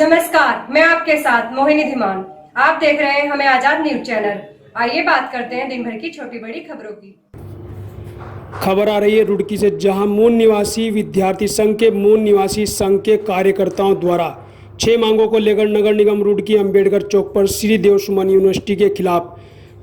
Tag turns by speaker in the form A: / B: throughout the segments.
A: नमस्कार, मैं आपके साथ मोहिनी धीमान। आप देख रहे हैं हमें आजाद न्यूज चैनल। आइए बात करते हैं दिन भर की छोटी बड़ी खबरों की।
B: खबर आ रही है रुड़की से, जहां मूल निवासी विद्यार्थी संघ के मूल निवासी संघ के कार्यकर्ताओं द्वारा 6 मांगों को लेकर नगर निगम रुड़की अंबेडकर चौक पर श्री देव सुमन यूनिवर्सिटी के खिलाफ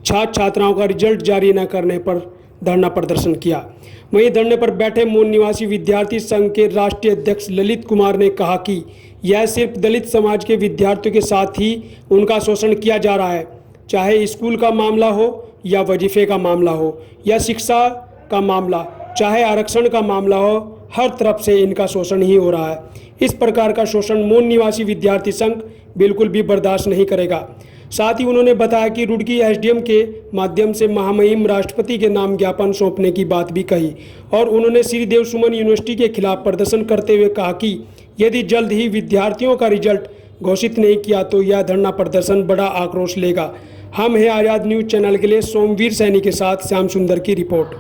B: छात्र छात्राओं का रिजल्ट जारी न करने पर धरना प्रदर्शन किया। वहीं धरने पर बैठे मूल निवासी विद्यार्थी संघ के राष्ट्रीय अध्यक्ष ललित कुमार ने कहा कि यह सिर्फ दलित समाज के विद्यार्थियों के साथ ही उनका शोषण किया जा रहा है, चाहे स्कूल का मामला हो या वजीफे का मामला हो या शिक्षा का मामला, चाहे आरक्षण का मामला हो, हर तरफ से इनका शोषण ही हो रहा है। इस प्रकार का शोषण मूल निवासी विद्यार्थी संघ बिल्कुल भी बर्दाश्त नहीं करेगा। साथ ही उन्होंने बताया कि रुड़की एसडीएम के माध्यम से महामहिम राष्ट्रपति के नाम ज्ञापन सौंपने की बात भी कही और उन्होंने श्री देव सुमन यूनिवर्सिटी के खिलाफ प्रदर्शन करते हुए कहा कि यदि जल्द ही विद्यार्थियों का रिजल्ट घोषित नहीं किया तो यह धरना प्रदर्शन बड़ा आक्रोश लेगा। हम हैं आजाद न्यूज चैनल के लिए सोमवीर सैनी के साथ श्याम सुंदर की रिपोर्ट।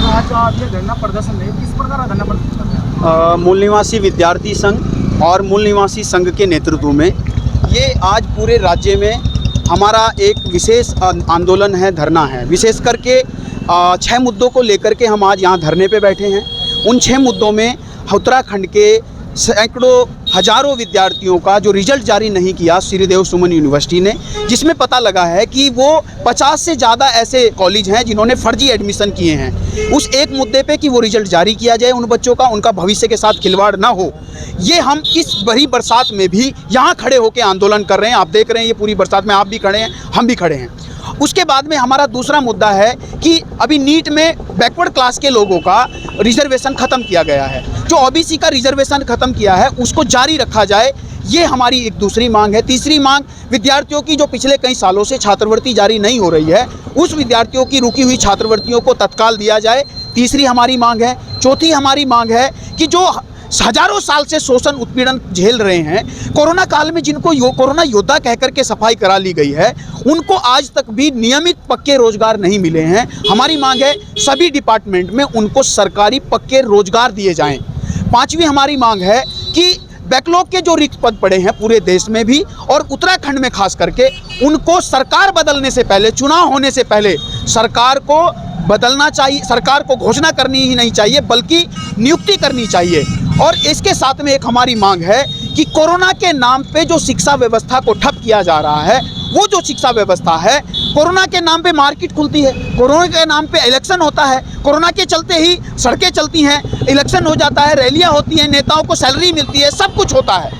C: आज आप ये धरना प्रदर्शन है, किस प्रकार का धरना प्रदर्शन कर रहे हैं?
D: मूल निवासी विद्यार्थी संघ और मूल निवासी संघ के नेतृत्व में ये आज पूरे राज्य में हमारा एक विशेष आंदोलन है, धरना है। विशेष करके 6 मुद्दों को लेकर के हम आज यहाँ धरने पे बैठे हैं। उन 6 मुद्दों में उत्तराखंड के सैकड़ों हजारों विद्यार्थियों का जो रिजल्ट जारी नहीं किया श्री देव सुमन यूनिवर्सिटी ने, जिसमें पता लगा है कि वो 50 से ज़्यादा ऐसे कॉलेज हैं जिन्होंने फर्जी एडमिशन किए हैं। उस एक मुद्दे पे कि वो रिजल्ट जारी किया जाए उन बच्चों का, उनका भविष्य के साथ खिलवाड़ ना हो, ये हम इस बड़ी बरसात में भी यहाँ खड़े होकर आंदोलन कर रहे हैं। आप देख रहे हैं ये पूरी बरसात में आप भी खड़े हैं, हम भी खड़े हैं। उसके बाद में हमारा दूसरा मुद्दा है कि अभी नीट में बैकवर्ड क्लास के लोगों का रिजर्वेशन ख़त्म किया गया है। जो ओबीसी का रिजर्वेशन ख़त्म किया है उसको जारी रखा जाए, ये हमारी एक दूसरी मांग है। तीसरी मांग, विद्यार्थियों की जो पिछले कई सालों से छात्रवृत्ति जारी नहीं हो रही है, उस विद्यार्थियों की रुकी हुई छात्रवृत्तियों को तत्काल दिया जाए, तीसरी हमारी मांग है। चौथी हमारी मांग है कि जो हजारों साल से शोषण उत्पीड़न झेल रहे हैं, कोरोना काल में जिनको कोरोना योद्धा कहकर के सफाई करा ली गई है, उनको आज तक भी नियमित पक्के रोजगार नहीं मिले हैं। हमारी मांग है सभी डिपार्टमेंट में उनको सरकारी पक्के रोजगार दिए जाएं। पांचवी हमारी मांग है कि बैकलॉग के जो रिक्त पद पड़े हैं पूरे देश में भी और उत्तराखंड में खास करके, उनको सरकार बदलने से पहले, चुनाव होने से पहले सरकार को बदलना चाहिए। सरकार को घोषणा करनी ही नहीं चाहिए बल्कि नियुक्ति करनी चाहिए। और इसके साथ में एक हमारी मांग है कि कोरोना के नाम पे जो शिक्षा व्यवस्था को ठप किया जा रहा है, वो जो शिक्षा व्यवस्था है, कोरोना के नाम पे मार्केट खुलती है, कोरोना के नाम पे इलेक्शन होता है, कोरोना के चलते ही सड़कें चलती हैं, इलेक्शन हो जाता है, रैलियां होती हैं, नेताओं को सैलरी मिलती है, सब कुछ होता है,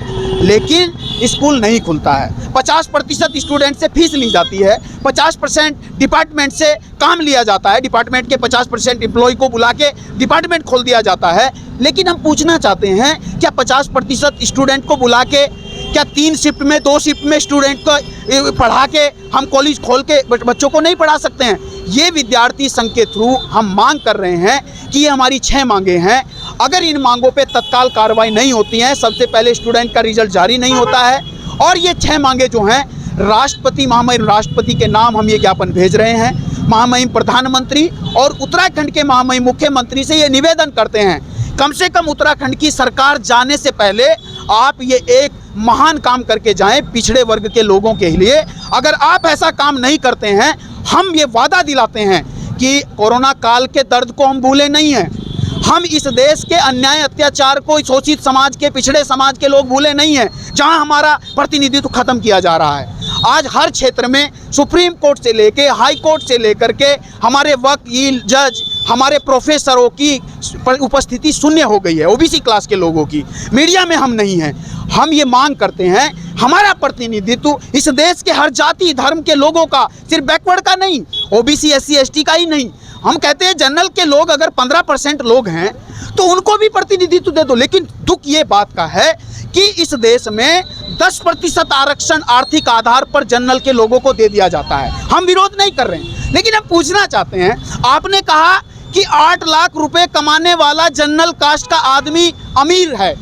D: लेकिन स्कूल नहीं खुलता है। 50% स्टूडेंट से फीस ली जाती है, 50% डिपार्टमेंट से काम लिया जाता है, डिपार्टमेंट के 50% एम्प्लॉय को बुला के डिपार्टमेंट खोल दिया जाता है। लेकिन हम पूछना चाहते हैं, क्या 50% स्टूडेंट को बुला के, क्या 3 शिफ्ट में 2 शिफ्ट में स्टूडेंट को पढ़ा के हम कॉलेज खोल के बच्चों को नहीं पढ़ा सकते हैं? ये विद्यार्थी संघ के थ्रू हम मांग कर रहे हैं कि ये हमारी 6 मांगे हैं। अगर इन मांगों पे तत्काल कार्रवाई नहीं होती है, सबसे पहले स्टूडेंट का रिजल्ट जारी नहीं होता है और ये 6 मांगे जो हैं राष्ट्रपति, महामहिम राष्ट्रपति के नाम हम ये ज्ञापन भेज रहे हैं। महामहिम प्रधानमंत्री और उत्तराखंड के महामहिम मुख्यमंत्री से ये निवेदन करते हैं, कम से कम उत्तराखंड की सरकार जाने से पहले आप ये एक महान काम करके जाएं पिछड़े वर्ग के लोगों के लिए। अगर आप ऐसा काम नहीं करते हैं, हम ये वादा दिलाते हैं कि कोरोना काल के दर्द को हम भूले नहीं हैं, हम इस देश के अन्याय अत्याचार को शोषित समाज के, पिछड़े समाज के लोग भूले नहीं हैं, जहां हमारा प्रतिनिधित्व खत्म किया जा रहा है। आज हर क्षेत्र में सुप्रीम कोर्ट से लेके हाई कोर्ट से लेकर के हमारे वकील, जज, हमारे प्रोफेसरों की उपस्थिति शून्य हो गई है, ओबीसी क्लास के लोगों की। मीडिया में हम नहीं हैं। हम ये मांग करते हैं, हमारा प्रतिनिधित्व इस देश के हर जाति धर्म के लोगों का, सिर्फ बैकवर्ड का नहीं, ओबीसी SC ST का ही नहीं, हम कहते हैं जनरल के लोग अगर 15% लोग हैं तो उनको भी प्रतिनिधित्व दे दो। लेकिन दुख ये बात का है कि इस देश में 10% आरक्षण आर्थिक आधार पर जनरल के लोगों को दे दिया जाता है। हम विरोध नहीं कर रहे हैं, लेकिन हम पूछना चाहते हैं, आपने कहा कि 8 लाख रुपए कमाने वाला जनरल कास्ट का आदमी अमीर है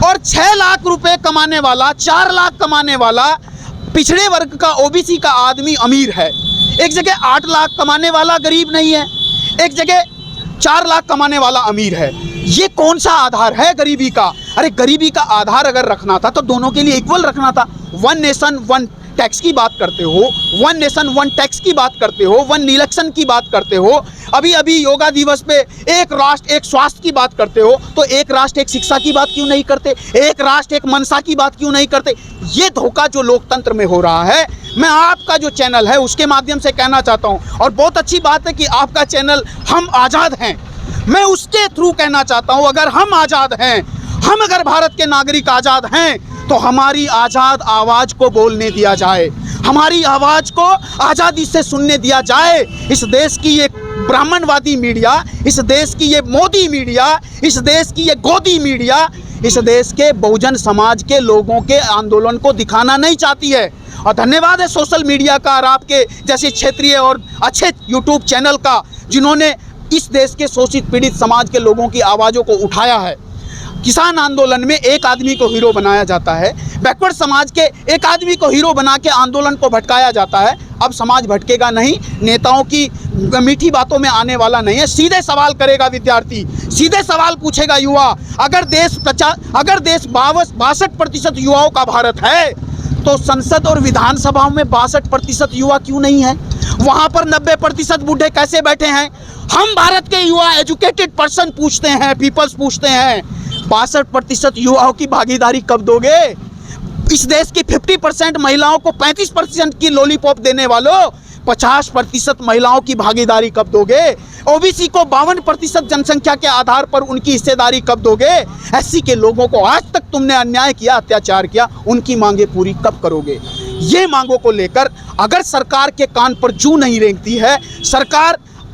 D: और 6 लाख रुपए कमाने वाला, 4 लाख कमाने वाला पिछड़े वर्ग का ओबीसी का आदमी अमीर है। एक जगह 8 लाख कमाने वाला गरीब नहीं है, एक जगह 4 लाख कमाने वाला अमीर है। ये कौन सा आधार है गरीबी का? अरे गरीबी का आधार अगर रखना था तो दोनों के लिए इक्वल रखना था। वन नेशन वन टैक्स की बात करते हो, वन नेशन वन टैक्स की बात करते हो, वन इलेक्शन की बात करते हो, अभी अभी योगा दिवस पे एक राष्ट्र एक स्वास्थ्य की बात करते हो, तो एक राष्ट्र एक शिक्षा की बात क्यों नहीं करते? एक राष्ट्र एक मनसा की बात क्यों नहीं करते? ये धोखा जो लोकतंत्र में हो रहा है, मैं आपका जो चैनल है उसके माध्यम से कहना चाहता हूँ। और बहुत अच्छी बात है कि आपका चैनल हम आज़ाद हैं, मैं उसके थ्रू कहना चाहता हूँ, अगर हम आज़ाद हैं, हम अगर भारत के नागरिक आज़ाद हैं, तो हमारी आज़ाद आवाज़ को बोलने दिया जाए, हमारी आवाज़ को आज़ादी से सुनने दिया जाए। इस देश की ये ब्राह्मणवादी मीडिया, इस देश की ये मोदी मीडिया, इस देश की ये गोदी मीडिया, इस देश के बहुजन समाज के लोगों के आंदोलन को दिखाना नहीं चाहती है। और धन्यवाद है सोशल मीडिया का और आपके जैसे क्षेत्रीय और अच्छे यूट्यूब चैनल का, जिन्होंने इस देश के शोषित पीड़ित समाज के लोगों की आवाज़ों को उठाया है। किसान आंदोलन में एक आदमी को हीरो बनाया जाता है, बैकवर्ड समाज के एक आदमी को हीरो बना के आंदोलन को भटकाया जाता है। अब समाज भटकेगा नहीं, नेताओं की मीठी बातों में आने वाला नहीं है। सीधे सवाल करेगा विद्यार्थी, सीधे सवाल पूछेगा युवा। अगर देश 62% युवाओं का भारत है, तो संसद और विधानसभाओं में 62% युवा क्यों नहीं है? वहाँ पर 90% बूढ़े कैसे बैठे हैं? हम भारत के युवा एजुकेटेड पर्सन पूछते हैं, पीपल्स पूछते हैं, 62% युवाओं की भागीदारी कब दोगे? इस देश की 50% महिलाओं को 35% की लॉलीपॉप देने वालों, 50% महिलाओं की भागीदारी कब दोगे? ओबीसी को 52% जनसंख्या के आधार पर उनकी हिस्सेदारी कब दोगे? एससी के लोगों को आज तक तुमने अन्याय किया, अत्याचार किया, उनकी मांगे पूरी कब करोगे? ये मांगों को लेकर अगर सरकार के कान पर जूं नहीं रेंगती है,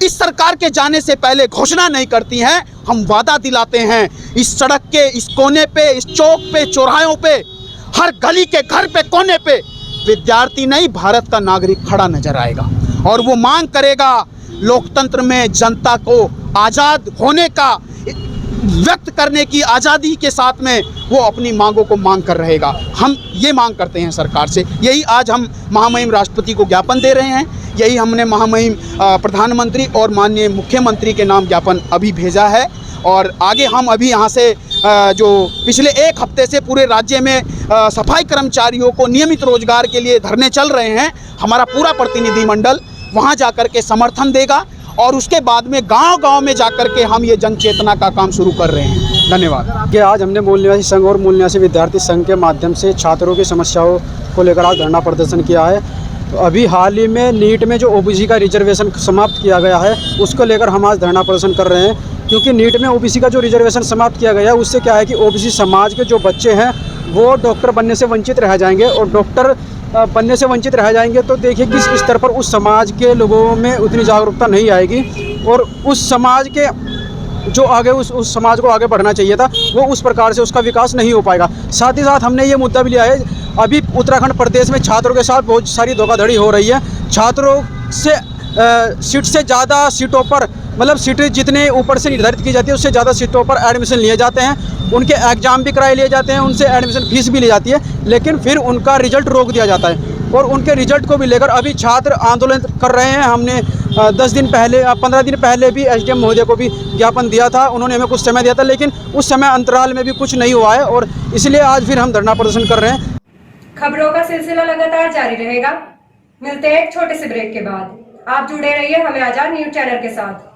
D: इस सरकार के जाने से पहले घोषणा नहीं करती हैं, हम वादा दिलाते हैं इस सड़क के इस कोने पे, इस चौक पे, चौराहों पे, हर गली के घर पे, कोने पे विद्यार्थी नहीं भारत का नागरिक खड़ा नजर आएगा और वो मांग करेगा। लोकतंत्र में जनता को आज़ाद होने का, व्यक्त करने की आज़ादी के साथ में वो अपनी मांगों को मांग कर रहेगा। हम ये मांग करते हैं सरकार से, यही आज हम महामहिम राष्ट्रपति को ज्ञापन दे रहे हैं, यही हमने महामहिम प्रधानमंत्री और माननीय मुख्यमंत्री के नाम ज्ञापन अभी भेजा है। और आगे हम अभी यहाँ से जो पिछले एक हफ्ते से पूरे राज्य में सफाई कर्मचारियों को नियमित रोजगार के लिए धरने चल रहे हैं, हमारा पूरा प्रतिनिधिमंडल वहाँ जाकर के समर्थन देगा और उसके बाद में गांव-गांव में जाकर के हम ये जन चेतना का काम शुरू कर रहे हैं। धन्यवाद।
B: कि आज हमने मूल निवासी संघ और मूल निवासी विद्यार्थी संघ के माध्यम से छात्रों की समस्याओं को लेकर आज धरना प्रदर्शन किया है। तो अभी हाल ही में नीट में जो ओबीसी का रिजर्वेशन समाप्त किया गया है, उसको लेकर हम आज धरना प्रदर्शन कर रहे हैं, क्योंकि नीट में ओबीसी का जो रिजर्वेशन समाप्त किया गया है, उससे क्या है कि ओबीसी समाज के जो बच्चे हैं वो डॉक्टर बनने से वंचित रह जाएंगे, और डॉक्टर बनने से वंचित रह जाएंगे तो देखिए किस स्तर पर उस समाज के लोगों में उतनी जागरूकता नहीं आएगी, और उस समाज के जो आगे उस समाज को आगे बढ़ना चाहिए था, वो उस प्रकार से उसका विकास नहीं हो पाएगा। साथ ही साथ हमने ये मुद्दा भी लिया है, अभी उत्तराखंड प्रदेश में छात्रों के साथ बहुत सारी धोखाधड़ी हो रही है। छात्रों से सीट से ज़्यादा सीटों पर, मतलब सीटें जितने ऊपर से निर्धारित की जाती है उससे ज़्यादा सीटों पर एडमिशन लिए जाते हैं, उनके एग्ज़ाम भी कराए लिए जाते हैं, उनसे एडमिशन फीस भी ली जाती है, लेकिन फिर उनका रिजल्ट रोक दिया जाता है। और उनके रिजल्ट को भी लेकर अभी छात्र आंदोलन कर रहे हैं। हमने 10 दिन पहले 15 दिन पहले भी एसडीएम महोदय को भी ज्ञापन दिया था, उन्होंने हमें कुछ समय दिया था, लेकिन उस समय अंतराल में भी कुछ नहीं हुआ है, और इसलिए आज फिर हम धरना प्रदर्शन कर रहे हैं।
A: खबरों का सिलसिला लगातार जारी रहेगा। मिलते हैं एक छोटे से ब्रेक के बाद। आप जुड़े रहिए हमें आजाद न्यूज चैनल के साथ।